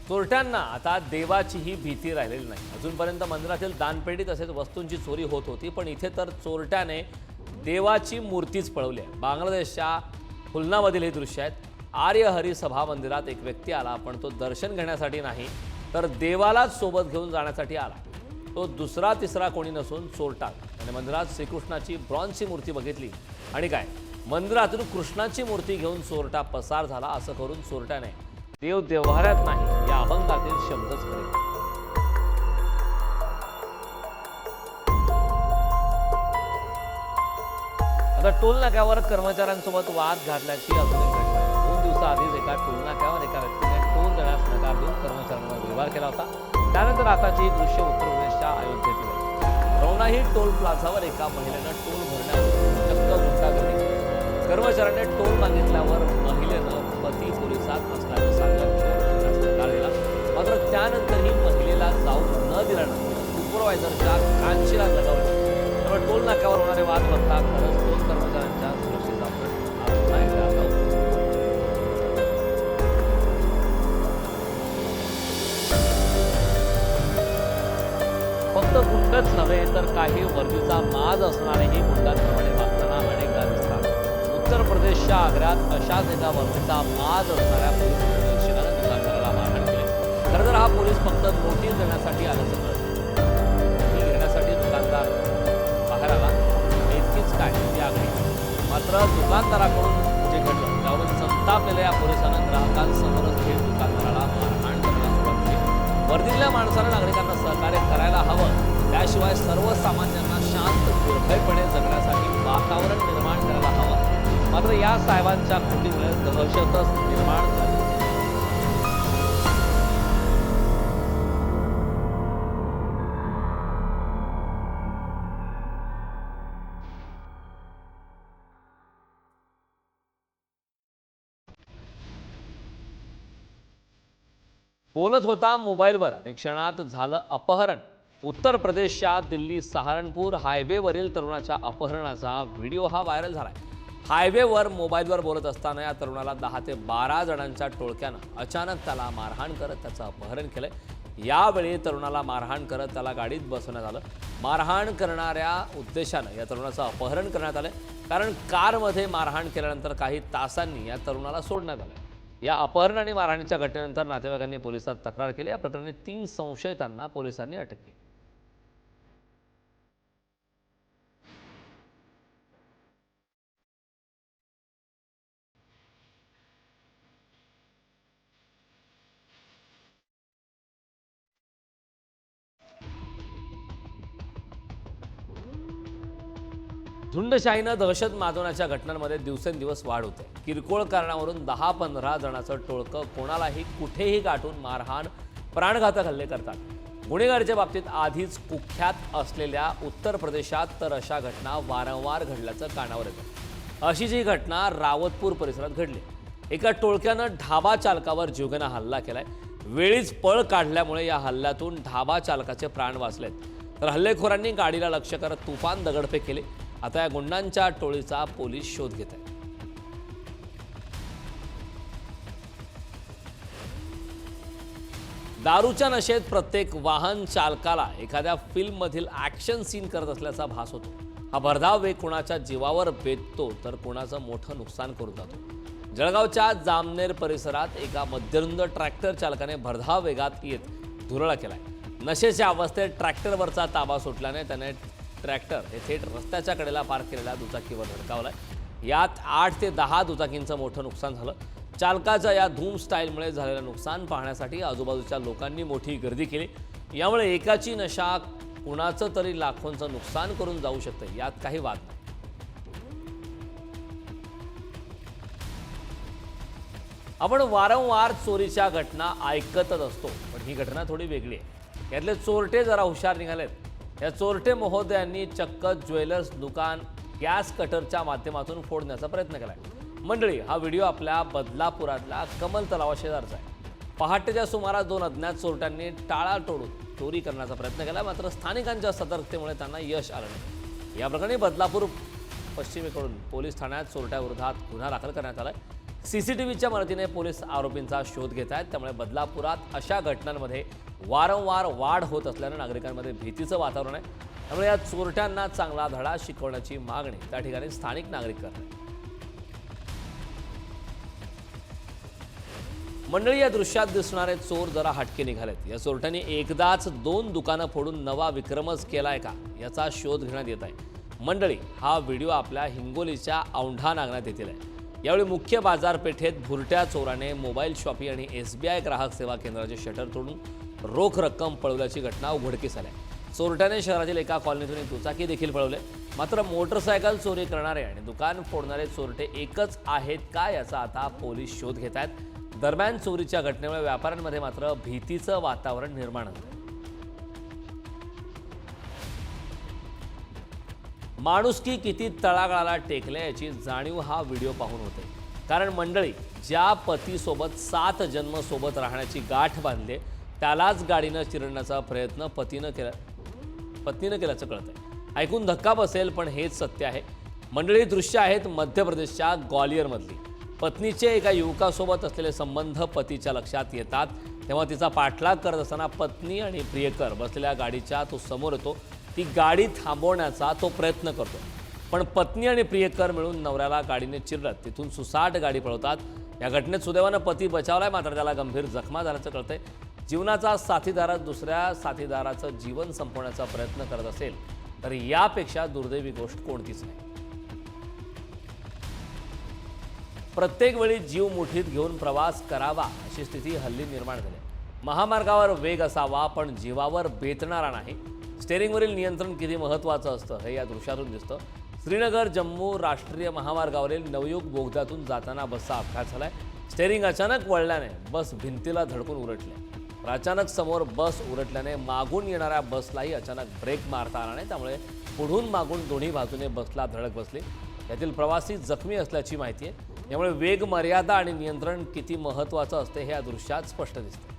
चोरट्यांना आता देवाचीही भीती राहिलेली नाही। अजूनपर्यंत मंदिरातील दानपेटी तसेच वस्तूंची चोरी होत होती, पण इथे तर चोरट्याने देवाची मूर्तीच पळवली आहे। बांगलादेशच्या खुलनामधील हे दृश्य आहेत। आर्य हरी सभा मंदिरात एक व्यक्ती आला, पण तो दर्शन घेण्यासाठी नाही तर देवालाच सोबत घेऊन जाण्यासाठी आला। तो दुसरा तिसरा कोणी नसून चोरटा। त्याने मंदिरात श्रीकृष्णाची ब्रॉन्झची मूर्ती बघितली आणि काय, मंदिरातून कृष्णाची मूर्ती घेऊन चोरटा पसार झाला। असं करून चोरट्याने देव देव्हाऱ्यात नाही या अभंगातील शब्दच खरे। आता टोल नाक्यावर कर्मचाऱ्यांसोबत वाद घातल्याची अजून एक घटना आहे। 2 दिवसाआधीच एका टोल नाक्यावर एका व्यक्तीने टोल देण्यास नकार देऊन कर्मचाऱ्यांवर व्यवहार केला होता। त्यानंतर आताची ही दृश्य उत्तर प्रदेशच्या अयोध्येतील आहे। रौनाही टोल प्लाझावर एका महिलेनं टोल भरण्यावर चक्क गुंडागर्दी केली। कर्मचाऱ्याने टोल मागितल्यावर महिलेनं पती पोलिसात असल्याचं सांगत नकार दिला, मात्र त्यानंतरही महिलेला जाऊ न दिल्यानं सुपरवायझरच्या कानशिला लगावली। त्यामुळे टोल नाक्यावर होणारे वाद बघता खरंच टोल कर्मचाऱ्यांच्या सुरक्षेचा प्रश्न आता फक्त गुंडच नव्हे तर काही वर्दीचा माज असणारेही गुंडांप्रमाणे वागताना अनेकदा दिसतात। उत्तर प्रदेशच्या आग्र्यात अशाच एका वर्दीचा माज असणाऱ्या पोलीस निरीक्षकानं दुकानदाराला मारहाण केली। खरं तर हा पोलीस फक्त नोटीस देण्यासाठी आल्याचं कळतं। नोटीस घेण्यासाठी दुकानदार बाहेर आला इतकीच काय ती आगळी, मात्र दुकानदाराकडून जे घडलं त्यावरून संतापलेल्या या पोलिसांना ग्राहकांसमोरच थेट दुकानदाराला मारहाण करण्यास सुरुवात केली। वर्दीतल्या माणसानं नागरिकांना सहकार्य करायला हवं, त्याशिवाय सर्वसामान्यांना शांत निर्भयपणे जगण्यासाठी वातावरण निर्माण करायला हवं। मात्र या साहेबांच्या कृतीमुळे दहशतच निर्माण झाली। बोलत होता मोबाईलवर आणि क्षणात झालं अपहरण। उत्तर प्रदेशच्या दिल्ली सहारनपूर हायवेवरील तरुणाच्या अपहरणाचा व्हिडिओ हा व्हायरल झालाय। हायवेवर मोबाईलवर बोलत असताना या तरुणाला 10 ते 12 जणांच्या टोळक्यानं अचानक त्याला मारहाण करत त्याचं अपहरण केलंय। यावेळी तरुणाला मारहाण करत त्याला गाडीत बसवण्यात आलं। मारहाण करणाऱ्या उद्देशानं या तरुणाचं अपहरण करण्यात आलंय, कारण कारमध्ये मारहाण केल्यानंतर काही तासांनी या तरुणाला सोडण्यात आलं। या अपहरण आणि मारहाणीच्या घटनेनंतर नातेवाईकांनी पोलिसात तक्रार केली। या प्रकरणी 3 संशयितांना पोलिसांनी अटक केली। झुंडशाहीनं दहशत माजवण्याच्या घटनांमध्ये दिवसेंदिवस वाढ होते। किरकोळ कारणावरून 10-15 जणांचं टोळकं कोणालाही कुठेही गाठून मारहाण, प्राणघातक हल्ले करतात। गुन्हेगारीच्या बाबतीत आधीच कुख्यात असलेल्या उत्तर प्रदेशात तर अशा घटना वारंवार घडल्याचं कानावर येतं। अशीच ही घटना रावतपूर परिसरात घडली। एका टोळक्यानं ढाबा चालकावर जीवघेणा हल्ला केलाय। वेळीच पळ काढल्यामुळे या हल्ल्यातून ढाबा चालकाचे प्राण वाचलेत, तर हल्लेखोरांनी गाडीला लक्ष्य करत तुफान दगडफेक केली। आता या गुंडांच्या टोळीचा पोलीस शोध घेत आहेत। दारूच्या नशेत प्रत्येक वाहन चालकाला एखाद्या फिल्म मधील ऍक्शन सीन करत असल्याचा भास होतो। हा भरधाव वेग कोणाच्या जीवावर बेततो तर कोणाचं मोठं नुकसान करून जातो। जळगावच्या जामनेर परिसरात एका मध्यरुंद ट्रॅक्टर चालकाने भरधाव वेगात येत धुरळा केलाय। नशेच्या अवस्थेत ट्रॅक्टरवरचा ताबा सुटल्याने त्याने ट्रॅक्टर हे थेट रस्त्याच्या कडेला पार्क केलेल्या दुचाकीवर धडकावलाय। यात 8 ते 10 दुचाकींचं मोठं नुकसान झालं। चालकाच्या या धूम स्टाईलमुळे झालेलं नुकसान पाहण्यासाठी आजूबाजूच्या लोकांनी मोठी गर्दी केली। यामुळे एकाची नशा कुणाचं तरी लाखोंचं नुकसान करून जाऊ शकते, यात काही वाद नाही। आपण वारंवार चोरीच्या घटना ऐकतच असतो, पण ही घटना थोडी वेगळी आहे। यातले चोरटे जरा हुशार निघालेत। या चोरटे महोदयांनी चक्क ज्वेलर्स दुकान गॅस कटरच्या माध्यमातून फोडण्याचा प्रयत्न केलाय। मंडळी, हा व्हिडिओ आपल्या बदलापुरातल्या कमल तलावाशेजारचा आहे। पहाटेच्या सुमारास 2 अज्ञात चोरट्यांनी टाळा तोडून चोरी करण्याचा प्रयत्न केला, मात्र स्थानिकांच्या सतर्कतेमुळे त्यांना यश आलं नाही। या प्रकरणी बदलापूर पश्चिमेकडून पोलीस ठाण्यात चोरट्याविरोधात गुन्हा दाखल करण्यात आलाय। सीसीटीव्हीच्या मदतीने पोलीस आरोपींचा शोध घेत आहेत. त्यामुळे बदलापुरात अशा घटनांमध्ये वारंवार वाढ होत असल्यानं नागरिकांमध्ये भीतीचं वातावरण आहे. त्यामुळे या चोरट्यांना चांगला धडा शिकवण्याची मागणी त्या ठिकाणी स्थानिक नागरिक करत आहेत. मंडळी, या दृश्यात दिसणारे चोर जरा हटके निघालेत. या चोरट्यांनी एकदाच 2 दुकानं फोडून नवा विक्रमच केलाय का याचा शोध घेण्यात येत आहे. मंडळी, हा व्हिडिओ आपल्या हिंगोलीच्या औंढा नागनाथ येथील आहे. यावेळी मुख्य बाजारपेठेत भुरट्या चोराने मोबाईल शॉपी आणि SBI ग्राहक सेवा केंद्राचे शटर तोडून रोख रक्कम पळवल्याची घटना उघडकीस आली. चोरट्याने शहरातील एका कॉलनीतून एक दुचाकी देखील पळवले. मात्र मोटरसायकल चोरी करणारे आणि दुकान फोडणारे चोरटे एकच आहेत का याचा आता पोलीस शोध घेत आहेत. दरम्यान चोरीच्या घटनेमुळे व्यापाऱ्यांमध्ये मात्र भीतीचं वातावरण निर्माण होतं. माणुसकी किती तळागाळाला टेकले याची जाणीव हा व्हिडिओ पाहून होते. कारण मंडळी, ज्या पतीसोबत 7 जन्म सोबत राहण्याची गाठ बांधले त्यालाच गाडीनं चिरडण्याचा प्रयत्न पत्नीनं केल्याचं कळतंय. ऐकून धक्का बसेल, पण हेच सत्य आहे. मंडळी, दृश्य आहेत मध्य प्रदेशच्या ग्वालियरमधली. पत्नीचे एका युवकासोबत असलेले संबंध पतीच्या लक्षात येतात तेव्हा तिचा पाठलाग करत असताना पत्नी आणि प्रियकर बसलेल्या गाडीच्या तो समोर येतो. ती गाडी थांबवण्याचा तो प्रयत्न करतो, पण पत्नी आणि प्रियकर मिळून नवऱ्याला गाडीने चिरडत तिथून सुसाट गाडी पळवतात. या घटनेत सुदैवानं पती बचावलाय, मात्र त्याला गंभीर जखमा झाल्याचं कळतंय. जीवनाचा साथीदार दुसऱ्या साथीदाराचं जीवन संपवण्याचा प्रयत्न करत असेल तर यापेक्षा दुर्दैवी गोष्ट कोणतीच नाही. प्रत्येक वेळी जीव मुठीत घेऊन प्रवास करावा अशी स्थिती हल्ली निर्माण झाली. महामार्गावर वेग असावा, पण जीवावर बेतणारा नाही. स्टेअरिंगवरील नियंत्रण किती महत्त्वाचं असतं हे या दृश्यातून दिसतं. श्रीनगर जम्मू राष्ट्रीय महामार्गावरील नवयुग बोगद्यातून जाताना बसचा अपघात झालाय. स्टेअरिंग अचानक वळल्याने बस भिंतीला धडकून उलटले. अचानक समोर बस उलटल्याने मागून येणाऱ्या बसलाही अचानक ब्रेक मारता आला नाही. त्यामुळे पुढून मागून दोन्ही बाजूने बसला धडक बसली. यातील प्रवासी जखमी असल्याची माहिती आहे. यामुळे वेग मर्यादा आणि नियंत्रण किती महत्त्वाचं असते हे या दृश्यात स्पष्ट दिसते.